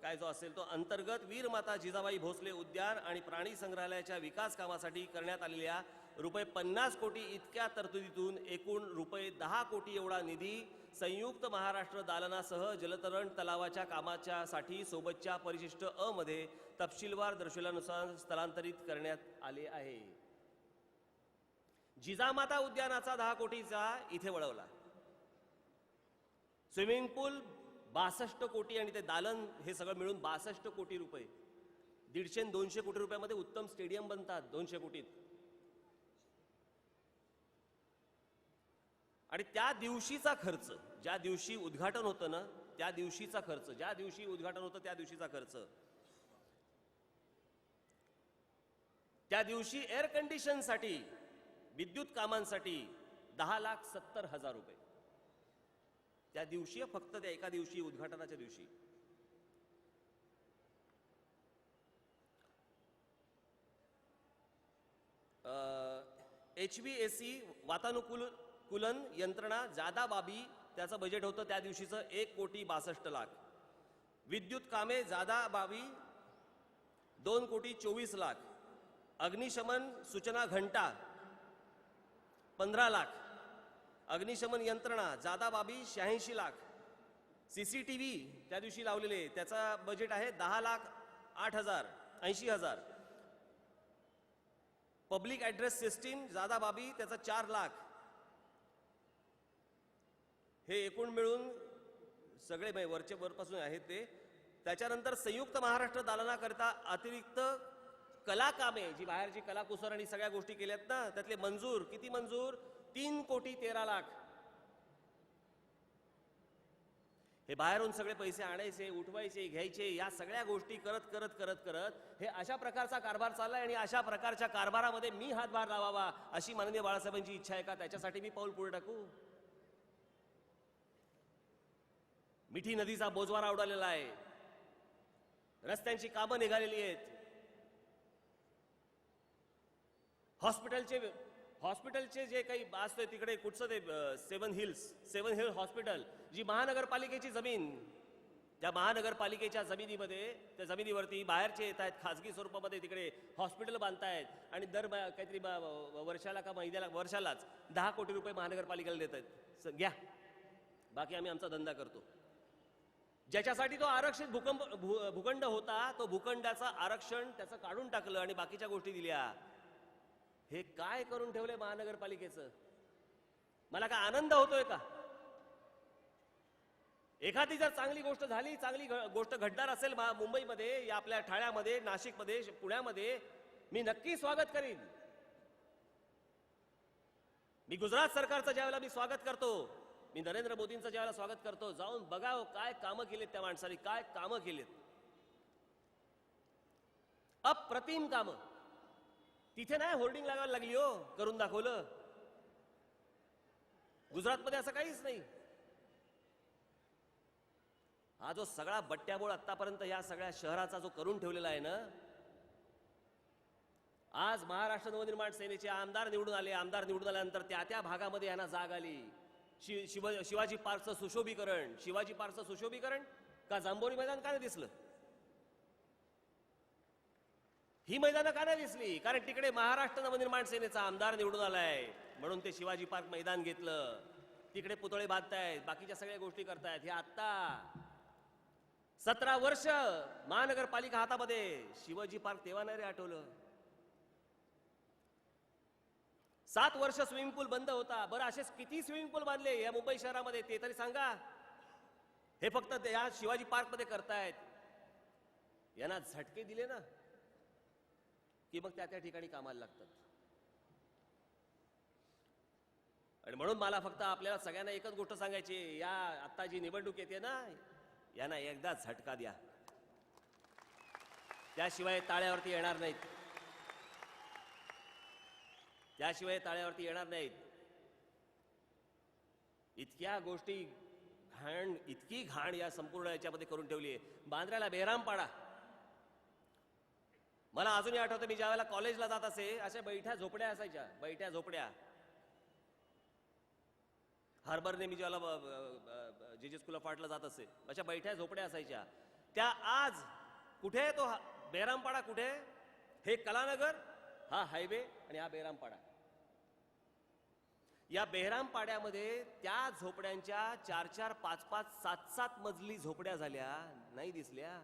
काय जो असेल तो अंतर्गत वीरमाता जिजाबाई भोसले उद्यान आणि प्राणी संग्रहालयाच्या विकास कामासाठी करण्यात आलेल्या रुपये 50 कोटी इतक्या तरतुदीतून एकूण रुपये 10 कोटी एवढा निधी संयुक्त महाराष्ट्र दालनासह जलतरण तलावाच्या कामाच्या साठी सोबतच्या परिशिष्ट अ मध्ये तपशीलवार दर्शवल्यानुसार स्थलांतरित करण्यात आले आहे. जिजामाता उद्यानाचा 10 कोटीचा इथे वळवला. स्विमिंग पूल 62 कोटी आणि ते दालन हे सगळं मिळून 62 कोटी रुपये. 150-200 कोटी रुपयामध्ये उत्तम स्टेडियम बनतात 200 कोटीत. आणि त्या दिवशीचा खर्च, ज्या दिवशी उद्घाटन होतं ना त्या दिवशीचा खर्च, ज्या दिवशी उद्घाटन होतं त्या दिवशीचा खर्च, त्या दिवशी एअर कंडिशनसाठी विद्युत कामांसाठी 10,70,000 रुपये त्या दिवशी, फक्त त्या एका दिवशी उद्घाटनाच्या दिवशी. HVAC वातानुकूलन यंत्रणा जादा बाबी त्याचं बजेट होतं त्या दिवशीचं 1,62,00,000. विद्युत कामे जादा बाबी 2,24,00,000. अग्निशमन सूचना घंटा 15,00,000. अग्निशमन यंत्रणा जादा बाबी 86,00,000. CCTV त्या दिवशी लावलेले त्याचा बजेट आहे 10,08,000. पब्लिक ऍड्रेस सिस्टीम जादा बाबी त्याचा 4,00,000. हे एकूण मिळून सगळे वरचे वरपासून आहेत ते. त्याच्यानंतर संयुक्त महाराष्ट्र दालनाकरिता अतिरिक्त कला कामे जी बाहेरची कलाकुसर आणि सगळ्या गोष्टी केल्यात ना त्यातले मंजूर किती मंजूर 3,13,00,000. हे बाहेरून सगळे पैसे आणायचे, उठवायचे, घ्यायचे, या सगळ्या गोष्टी करत करत करत करत हे अशा प्रकारचा कारभार चाललाय. आणि अशा प्रकारच्या कारभारामध्ये मी हातभार लावावा अशी माननीय बाळासाहेबांची इच्छा आहे का? त्याच्यासाठी मी पाऊल पुढे टाकू. मिठी नदीचा बोजवारा उडालेला आहे, रस्त्यांची कामं निघालेली आहेत, हॉस्पिटलचे जे काही असतंय तिकडे कुठचं ते 7 हिल हॉस्पिटल, जी महानगरपालिकेची जमीन, त्या महानगरपालिकेच्या जमिनीमध्ये त्या जमिनीवरती बाहेरचे येत आहेत, खाजगी स्वरूपामध्ये तिकडे हॉस्पिटल बांधतायत आणि दर काहीतरी वर्षाला का महिन्याला वर्षालाच 10 कोटी रुपये महानगरपालिकेला देत आहेत. घ्या, बाकी आम्ही आमचा धंदा करतो. ज्याच्यासाठी तो आरक्षित भूखंड होता तो भूखंडाचा आरक्षण त्याचं काढून टाकलं आणि बाकीच्या गोष्टी दिल्या. हे काय करून ठेवले महानगरपालिकेचं? मला काय आनंद होतोय का? एखादी जर चांगली गोष्ट झाली, चांगली गोष्ट घडणार असेल मुंबईमध्ये, या आपल्या ठाण्यामध्ये, नाशिकमध्ये, पुण्यामध्ये, मी नक्की स्वागत करीन. मी गुजरात सरकारचं ज्यावेळेला मी स्वागत करतो, मी नरेंद्र मोदींचं ज्यावेळेला स्वागत करतो, जाऊन बघाव काय कामं केलीत त्या माणसाने, काय कामं केलीत, अप्रतिम कामं. तिथे नाही होर्डिंग लागायला लागली हो, करून दाखवलं. गुजरातमध्ये असं काहीच नाही. हा जो सगळा बट्ट्याबोळ आतापर्यंत या सगळ्या शहराचा जो करून ठेवलेला आहे ना, आज महाराष्ट्र नवनिर्माण सेनेचे आमदार निवडून आले. आमदार निवडून आल्यानंतर त्या भागामध्ये यांना जाग आली. शिवाजी पार्कचं सुशोभीकरण, शिवाजी पार्कचं सुशोभीकरण का जांभोरी मैदान का नाही दिसलं? ही मैदानं का नाही दिसली? कारण तिकडे महाराष्ट्र नवनिर्माण सेनेचा आमदार निवडून आलाय म्हणून ते शिवाजी पार्क मैदान घेतलं. तिकडे पुतळे बांधतायत, बाकीच्या सगळ्या गोष्टी करतायत. हे आत्ता 17 वर्ष महानगरपालिका हातामध्ये. शिवाजी पार्क तेव्हा नाही रे आठवलं. 7 वर्ष स्विमिंग पूल बंद होता. बरं असे किती स्विमिंग पूल बांधले या मुंबई शहरामध्ये ते तरी सांगा. हे फक्त या शिवाजी पार्क मध्ये करतायत. यांना झटके दिले ना की मग त्या ठिकाणी कामाला लागतात. आणि म्हणून मला फक्त आपल्याला सगळ्यांना एकच गोष्ट सांगायची, या आता जी निवडणूक येते ना, यांना एकदा झटका द्या, त्याशिवाय ताळ्यावरती येणार नाहीत. त्याशिवाय ताळ्यावरती येणार नाहीत. इतक्या गोष्टी इतकी घाण या संपूर्ण याच्यामध्ये करून ठेवली आहे. बांद्र्याला बेहराम पाडा. मला अजूनही आठवतं, मी ज्यावेळेला कॉलेजला जात असे, अशा बैठ्या झोपड्या असायच्या, बैठ्या झोपड्या. हार्बरने मी ज्यावेळेला जे स्कूल ऑफ आर्टला जात असे, अशा बैठ्या झोपड्या असायच्या. त्या आज कुठे आहे तो बेहरामपाडा? कुठे? हे कलानगर, हा हायवे आणि हा बेहरामपाडा. या बेहरामपाड्यामध्ये त्या झोपड्यांच्या 4-4, 5-5, 7-7 मजली झोपड्या झाल्या, नाही दिसल्या.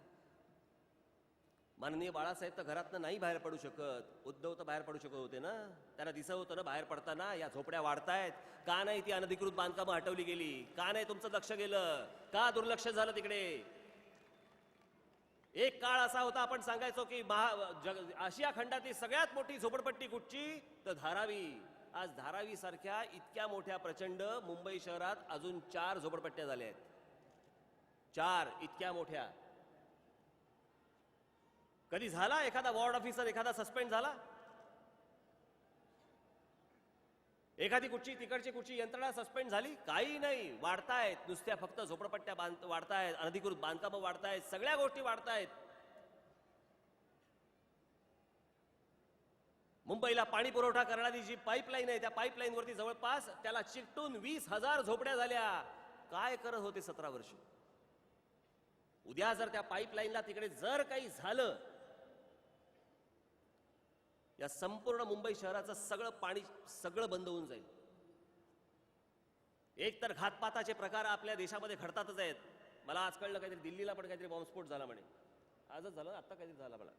माननीय बाळासाहेब तर घरातनं नाही बाहेर पडू शकत. उद्धव तर बाहेर पडू शकत होते ना. त्यांना दिसत होतं ना बाहेर पडताना या झोपड्या वाढतायत. का नाही ती अनधिकृत बांधकामं हटवली गेली? का नाही तुमचं लक्ष गेलं? का दुर्लक्ष झालं तिकडे? एक काळ असा होता, आपण सांगायचो की आशिया खंडातील सगळ्यात मोठी झोपडपट्टी कुठची? तर धारावी. आज धारावी सारख्या इतक्या मोठ्या प्रचंड मुंबई शहरात अजून 4 झोपडपट्ट्या झाल्या आहेत. 4 इतक्या मोठ्या. कधी झाला एखादा वॉर्ड ऑफिसर एखादा सस्पेंड झाला? एखादी कुठची तिकडची कुठची यंत्रणा सस्पेंड झाली? काही नाही. वाढतायत नुसत्या फक्त झोपडपट्ट्या वाढतायत, अनधिकृत बांधकामं वाढतायत, सगळ्या गोष्टी वाढतायत. मुंबईला पाणी पुरवठा करणारी जी पाईपलाईन आहे, त्या पाईपलाईन वरती जवळपास त्याला चिकटून 20,000 झोपड्या झाल्या. काय करत होते 17 वर्ष? उद्या जर त्या पाईपलाईनला तिकडे जर काही झालं, या संपूर्ण मुंबई शहराचं सगळं पाणी सगळं बंद होऊन जाईल. एक तर घातपाताचे प्रकार आपल्या देशामध्ये घडतातच आहेत. मला आज कळलं काहीतरी दिल्लीला पण काहीतरी बॉम्बस्फोट झाला म्हणे. आजच झालं, आता काहीतरी झाला मला.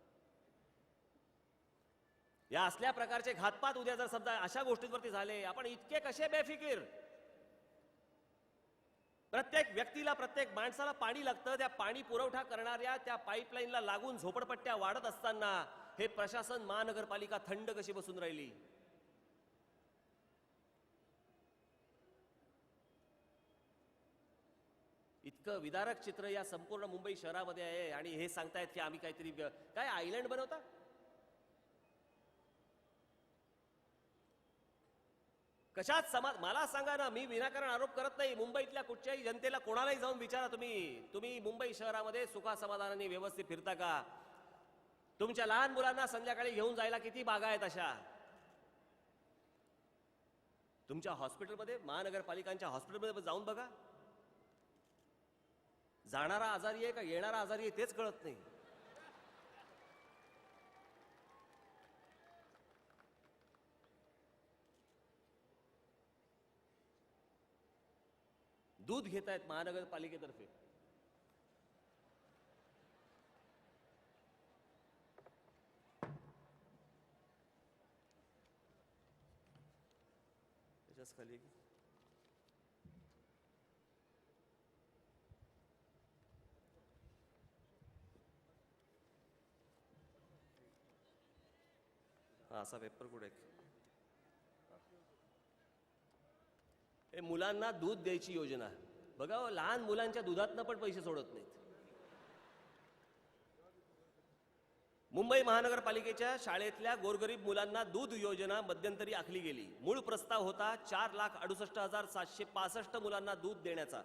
या असल्या प्रकारचे घातपात उद्या जर समजा अशा गोष्टींवरती झाले, आपण इतके कसे बेफिकीर? प्रत्येक व्यक्तीला, प्रत्येक माणसाला पाणी लागतं. त्या पाणी पुरवठा करणाऱ्या त्या पाईपलाईनला लागून झोपडपट्ट्या वाढत असताना हे प्रशासन, महानगरपालिका थंड कशी बसून राहिली? इतकं विदारक चित्र या संपूर्ण मुंबई शहरामध्ये आहे. आणि हे सांगतायत की आम्ही काहीतरी काय आयलंड बनवता. कशात समाज? मला सांगा ना. मी विनाकारण आरोप करत नाही. मुंबईतल्या कुठच्याही जनतेला, कोणालाही जाऊन विचारा तुम्ही मुंबई शहरामध्ये सुखा समाधानाने व्यवस्थित फिरता का? तुमच्या लहान मुलांना संध्याकाळी घेऊन जायला किती बागा आहेत अशा? तुमच्या हॉस्पिटलमध्ये, महानगरपालिकांच्या हॉस्पिटलमध्ये जाऊन बघा. जाणारा आजारी आहे का येणारा आजारी आहे तेच कळत नाही. दूध घेतायत महानगरपालिकेतर्फे. त्याच्याच खाली हा असा पेपर कुठे? हे मुलांना दूध द्यायची योजना बघा. लहान मुलांच्या दुधातनं पण पैसे सोडत नाहीत. मुंबई महानगरपालिकेच्या शाळेतल्या गोरगरीब मुलांना दूध योजना मध्यंतरी आखली गेली. मूळ प्रस्ताव होता 4,68,765 मुलांना दूध देण्याचा.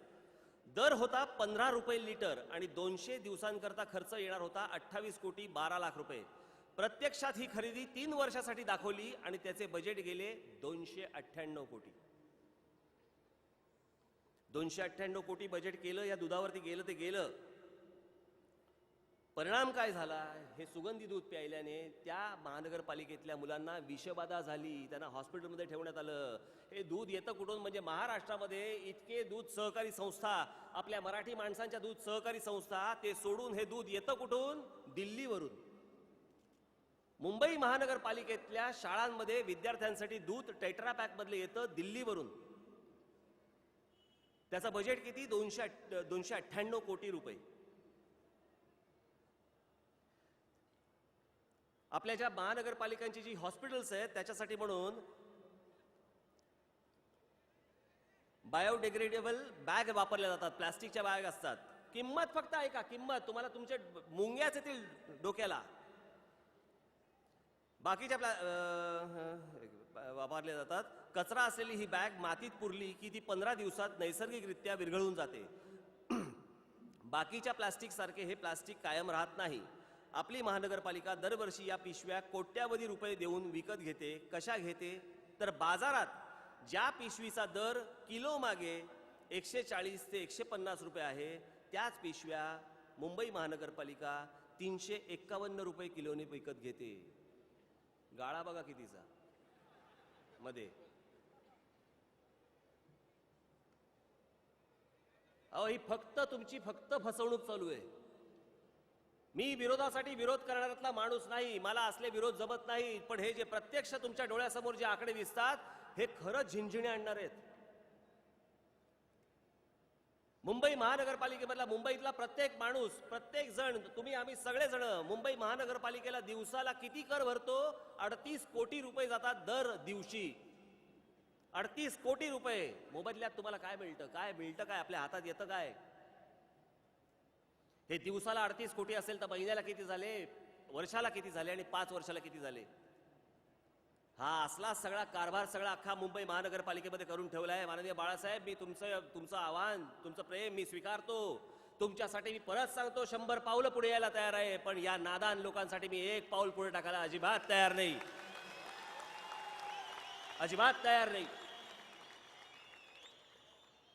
दर होता 15 रुपये लिटर आणि 200 दिवसांकरता खर्च येणार होता 28,12,00,000 रुपये. प्रत्यक्षात ही खरेदी 3 वर्षासाठी दाखवली आणि त्याचे बजेट गेले 298 कोटी. 298 कोटी बजेट केलं, या दुधावरती गेलं ते गेलं. परिणाम काय झाला? हे सुगंधी दूध प्यायल्याने त्या महानगरपालिकेतल्या मुलांना विषबाधा झाली. त्यांना हॉस्पिटलमध्ये ठेवण्यात आलं. हे दूध येतं कुठून? म्हणजे महाराष्ट्रामध्ये इतके दूध सहकारी संस्था, आपल्या मराठी माणसांच्या दूध सहकारी संस्था, ते सोडून हे दूध येतं कुठून? दिल्लीवरून. मुंबई महानगरपालिकेतल्या शाळांमध्ये विद्यार्थ्यांसाठी दूध टेट्रा पॅक मधले येतं दिल्लीवरून. त्याचं बजेट किती? 298 कोटी रुपये. आपल्या ज्या महानगरपालिकांची जी हॉस्पिटल्स आहेत त्याच्यासाठी म्हणून बायोडिग्रेडेबल बॅग वापरल्या जातात, प्लास्टिकच्या बॅग असतात. किंमत फक्त ऐका, किंमत तुम्हाला तुमच्या मुंग्याच येतील डोक्याला. बाकीच्या वापरल्या जातात. कचरा असलेली ही बॅग मातीत पुरली की ती 15 दिवसात नैसर्गिकरित्या विरघळून जाते. बाकीच्या प्लास्टिक सारखे हे प्लास्टिक कायम राहत नाही. आपली महानगरपालिका दरवर्षी या पिशव्या कोट्यावधी रुपये देऊन विकत घेते. कशा घेते? तर बाजारात ज्या पिशवीचा दर किलो मागे 140 ते 150 रुपये आहे, त्याच पिशव्या मुंबई महानगरपालिका 351 रुपये किलोने विकत घेते. गाळा बघा कितीचा मध्ये. अहो, ही फक्त तुमची फसवणूक चालू आहे. मी विरोधासाठी विरोध करणाऱ्यातला माणूस नाही, मला असले विरोध जमत नाही. पण हे जे प्रत्यक्ष तुमच्या डोळ्यासमोर जे आकडे दिसतात हे खरंच झिंझिण्या आणणार आहेत. मुंबई महानगरपालिकेमधला मुंबईतला प्रत्येक माणूस, प्रत्येक जण, तुम्ही आम्ही सगळेजण मुंबई महानगरपालिकेला दिवसाला किती कर भरतो? 38 कोटी रुपये जातात दर दिवशी. 38 कोटी रुपये. मोबदल्यात तुम्हाला काय मिळतं? काय मिळतं? काय आपल्या हातात येतं? काय? हे दिवसाला 38 कोटी असेल तर महिन्याला किती झाले? वर्षाला किती झाले? आणि 5 वर्षाला किती झाले? हा असला सगळा कारभार सगळा अख्खा मुंबई महानगरपालिकेमध्ये करून ठेवला आहे. माननीय बाळासाहेब, मी तुमचं आव्हान, तुमचं प्रेम मी स्वीकारतो. तुमच्यासाठी मी परत सांगतो, 100 पावलं पुढे यायला तयार आहे. पण या नादान लोकांसाठी मी 1 पाऊल पुढे टाकायला अजिबात तयार नाही. अजिबात तयार नाही.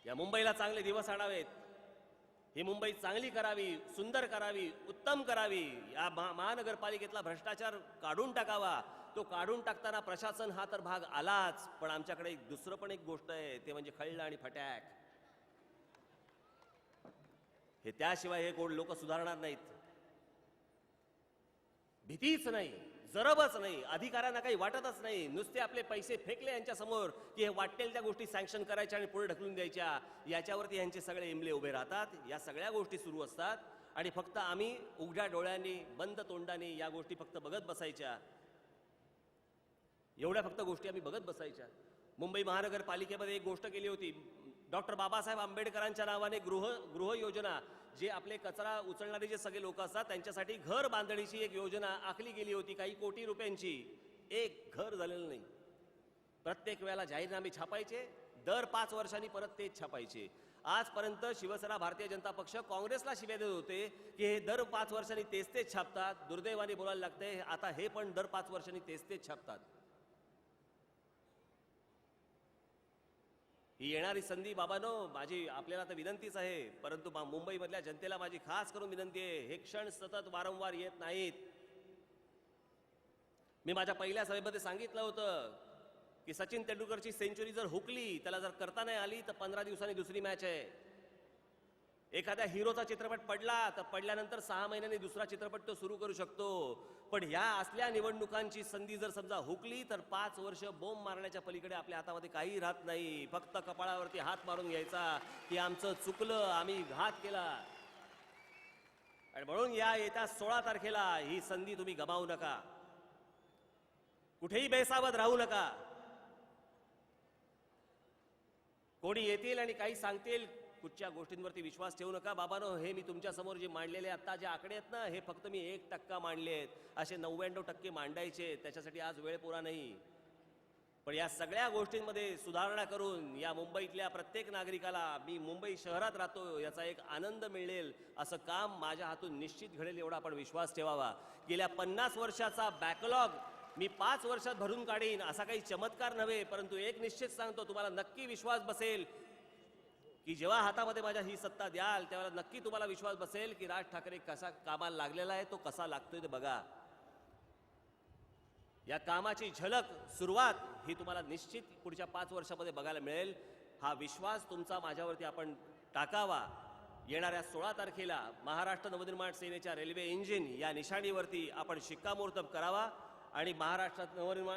या मुंबईला चांगले दिवस आणावेत. ही मुंबई चांगली करावी, सुंदर करावी, उत्तम करावी. या महानगरपालिकेतला भ्रष्टाचार काढून टाकावा. तो काढून टाकताना प्रशासन हा तर भाग आलाच, पण आमच्याकडे एक गोष्ट आहे, ते म्हणजे खळलं आणि फटॅक. हे त्याशिवाय हे लोक सुधारणार नाहीत. भीतीच नाही, जरबच नाही, अधिकाऱ्यांना काही वाटतच नाही. नुसते आपले पैसे फेकले यांच्या समोर की हे वाटेल त्या गोष्टी सँक्शन करायच्या आणि पुढे ढकलून द्यायच्या. याच्यावरती यांचे सगळे इमले उभे राहतात. या सगळ्या गोष्टी सुरू असतात आणि फक्त आम्ही उघड्या डोळ्यांनी, बंद तोंडाने या गोष्टी फक्त बघत बसायच्या. एवढ्या फक्त गोष्टी आम्ही बघत बसायच्या. मुंबई महानगरपालिकेमध्ये एक गोष्ट केली होती. डॉक्टर बाबासाहेब आंबेडकरांच्या नावाने गृह योजना, जे आपले कचरा उचलणारे जे सगळे लोक असतात त्यांच्यासाठी घर बांधणीची एक योजना आखली गेली होती, काही कोटी रुपयांची. एक घर झालेलं नाही. प्रत्येक वेळेला जाहीरनामे छापायचे, दर 5 वर्षांनी परत तेच छापायचे. आजपर्यंत शिवसेना, भारतीय जनता पक्ष काँग्रेसला शिव्या देत होते की हे दर 5 वर्षांनी तेच छापतात. दुर्दैवाने बोलायला लागते, आता हे पण दर 5 वर्षांनी तेच छापतात. ही येणारी संधी बाबांनो, माझी आपल्याला तर विनंतीच आहे, परंतु मुंबईमधल्या जनतेला माझी खास करून विनंती आहे, हे क्षण सतत वारंवार येत नाहीत. मी माझ्या पहिल्या सभेमध्ये सांगितलं होतं की सचिन तेंडुलकरची सेंचुरी जर हुकली, त्याला जर करता नाही आली तर 15 दिवसांनी दुसरी मॅच आहे. एखाद्या हिरोचा चित्रपट पडला तर पडल्यानंतर 6 महिन्यांनी दुसरा चित्रपट तो सुरू करू शकतो. पण ह्या असल्या निवडणुकांची संधी जर समजा हुकली तर 5 वर्ष बोंब मारण्याच्या पलीकडे आपल्या हातामध्ये काही राहत नाही. फक्त कपाळावरती हात मारून घ्यायचा की आमचं चुकलं, आम्ही घात केला. आणि म्हणून या येत्या 16 तारखेला ही संधी तुम्ही गमावू नका. कुठेही बेसावध राहू नका. कोणी येतील आणि काही सांगतील, कुठच्या गोष्टींवरती विश्वास ठेवू नका. बाबांनो, हे मी तुमच्या समोर जे मांडलेले आता जे आकडे आहेत ना, हे फक्त मी 1% मांडले आहेत. असे 99% मांडायचे, त्याच्यासाठी आज वेळ पुरा नाही. पण या सगळ्या गोष्टींमध्ये सुधारणा करून या मुंबईतल्या प्रत्येक नागरिकाला, मी मुंबई शहरात राहतो याचा एक आनंद मिळेल असं काम माझ्या हातून निश्चित घडेल, एवढा आपण विश्वास ठेवावा. गेल्या 50 वर्षाचा बॅकलॉग मी 5 वर्षात भरून काढीन, असा काही चमत्कार नव्हे. परंतु एक निश्चित सांगतो, तुम्हाला नक्की विश्वास बसेल की जेव्हा हातामध्ये माझ्या ही सत्ता द्याल तेव्हा नक्की तुम्हाला विश्वास बसेल की राज ठाकरे कसा कामाला लागलेला आहे, तो कसा लागतोय ते बघा. या कामाची झलक सुरुवात ही तुम्हाला निश्चित पुढच्या 5 वर्षामध्ये बघायला मिळेल. हा विश्वास तुमचा माझ्यावरती आपण टाकावा. येणाऱ्या 16 तारखेला महाराष्ट्र नवनिर्माण सेनेच्या रेल्वे इंजिन या निशाणीवरती आपण शिक्कामोर्तब करावा आणि महाराष्ट्रात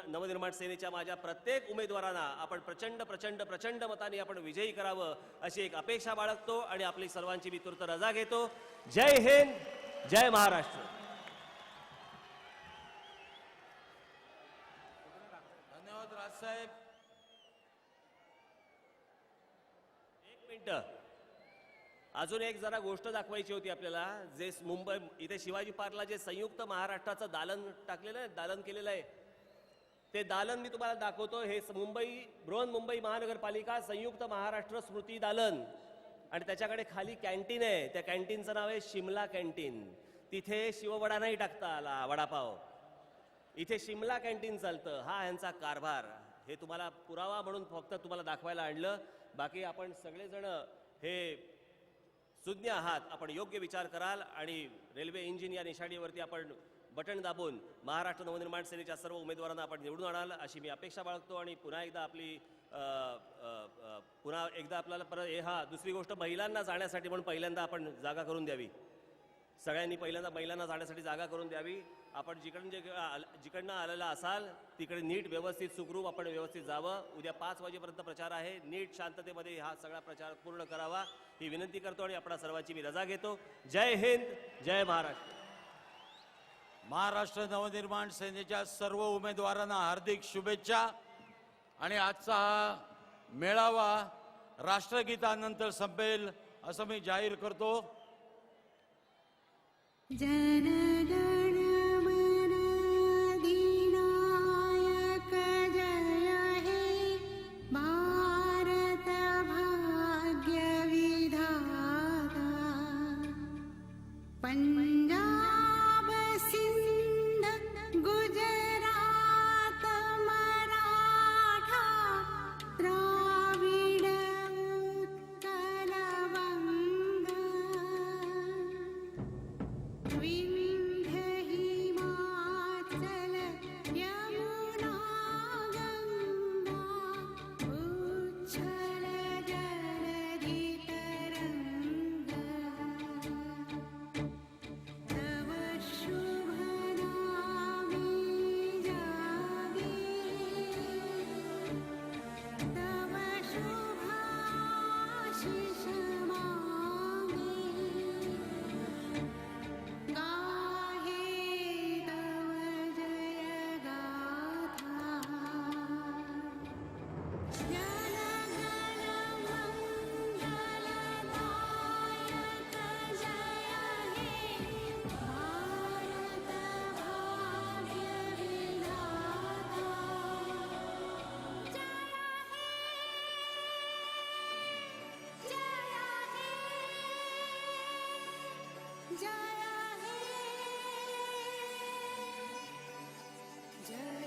नवनिर्माण सेनेच्या माझ्या प्रत्येक उमेदवारांना आपण प्रचंड प्रचंड प्रचंड मताने आपण विजयी करावं अशी एक अपेक्षा बाळगतो आणि आपली सर्वांची मी तुर्त रजा घेतो. जय हिंद, जय महाराष्ट्र. धन्यवाद राजसाहेब. एक मिनिट, अजून एक जरा गोष्ट दाखवायची होती आपल्याला. जे मुंबई इथे शिवाजी पार्कला जे संयुक्त महाराष्ट्राचं दालन टाकलेलं आहे, दालन केलेलं आहे, ते दालन मी तुम्हाला दाखवतो. हे बृहन्मुंबई महानगरपालिका संयुक्त महाराष्ट्र स्मृती दालन आणि त्याच्याकडे खाली कॅन्टीन आहे. त्या कॅन्टीनचं नाव आहे शिमला कॅन्टीन. तिथे शिववडा नाही टाकता आला, वडापाव. इथे शिमला कॅन्टीन चालतं. हा यांचा कारभार. हे तुम्हाला पुरावा म्हणून फक्त तुम्हाला दाखवायला आणलं. बाकी आपण सगळेजण हे सुज्ञ आहात. आपण योग्य विचार कराल आणि रेल्वे इंजिन या निशाणीवरती आपण बटन दाबून महाराष्ट्र नवनिर्माण सेनेच्या सर्व उमेदवारांना आपण निवडून आणाल अशी मी अपेक्षा बाळगतो. आणि पुन्हा एकदा आपल्याला परत दुसरी गोष्ट, महिलांना जाण्यासाठी म्हणून पहिल्यांदा आपण जागा करून द्यावी. सगळ्यांनी पहिल्यांदा महिलांना जाण्यासाठी जागा करून द्यावी. आपण जिकडनं आलेला असाल तिकडे नीट व्यवस्थित सुखरूप आपण व्यवस्थित जावं. उद्या 5 वाजेपर्यंत प्रचार आहे. नीट शांततेमध्ये हा सगळा प्रचार पूर्ण करावा ही विनंती करतो आणि आपणा सर्वांची मी रजा घेतो. जय हिंद, जय महाराष्ट्र. महाराष्ट्र नवनिर्माण सेनेच्या सर्व उमेदवारांना हार्दिक शुभेच्छा. आणि आजचा हा मेळावा राष्ट्रगीतानंतर संपेल असं मी जाहीर करतो. जनगण मन अधिनायक जय हे भारत भाग्य विधाता. पंजाब सिंध गुजरात मराठा द्राविड उत्कल वंग. विंध्य हिमाचल यमुना गंगा उच्छल जलधि तरंग. तव शुभ नामे जागे, तव शुभाशिष मागे. गाहे तव जय गाथा. जनगण मंगलदायक जय हे भारत भाग्य विधाता. जय हे, जय हे, जय हे, जय